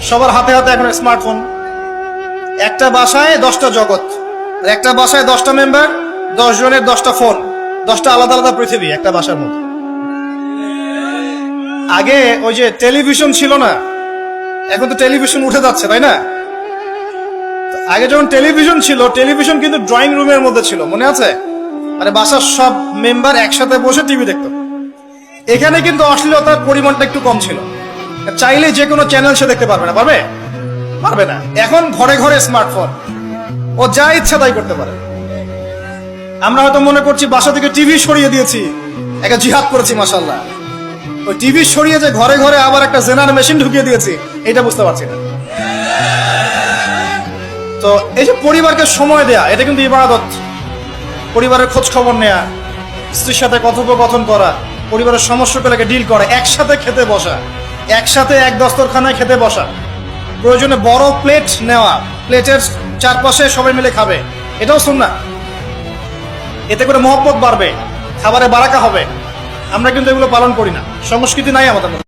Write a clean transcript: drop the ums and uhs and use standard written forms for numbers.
সবার হাতে হাতে এখন স্মার্টফোন। একটা বাসায় 10টা জগৎ, একটা বাসায় 10টা মেম্বার, 10 জনের 10টা ফোন, 10টা আলাদা আলাদা পৃথিবী একটা বাসার মধ্যে। আগে ওই যে টেলিভিশন ছিল না, এখন তো টেলিভিশন উঠে যাচ্ছে, তাই না? আগে যখন টেলিভিশন ছিল, টেলিভিশন কিন্তু ড্রয়িং রুমের মধ্যে ছিল, মনে আছে? মানে বাসার সব মেম্বার একসাথে বসে টিভি দেখতো। এখানে কিন্তু অশ্লীলতার পরিমাণটা একটু কম ছিল। চাইলে যে কোনো চ্যানেল সে দেখতে পারবে না, পারবে? পারবে না। এখন ঘরে ঘরে স্মার্টফোন, ও যা ইচ্ছা তাই করতে পারে। আমরা হয়তো মনে করছি বাসা থেকে টিভি সরিয়ে দিয়েছি, একটা জিহাদ করেছি, মাশাআল্লাহ। ওই টিভি সরিয়ে যে ঘরে ঘরে আবার একটা জেনার মেশিন ঢুকিয়ে দিয়েছি, এটা বুঝতে পারছি না। তো এই যে পরিবারকে সময় দেয়া, এটা কিন্তু ইবাদত। পরিবারের খোঁজ খবর নেয়া, স্ত্রীর সাথে কথোপকথন করা, পরিবারের সমস্যাগুলোকে ডিল করা, একসাথে খেতে বসা, একসাথে এক দস্তরখানায় খেতে বসা, প্রয়োজনে বড় প্লেট নেওয়া, প্লেটের চারপাশে সবাই মিলে খাবে, এটাও সুন্নাহ। এতে করে মহব্বত বাড়বে, খাবারে বারাকা হবে। আমরা কিন্তু এগুলো পালন করি না, সংস্কৃতি নাই আমাদের মধ্যে।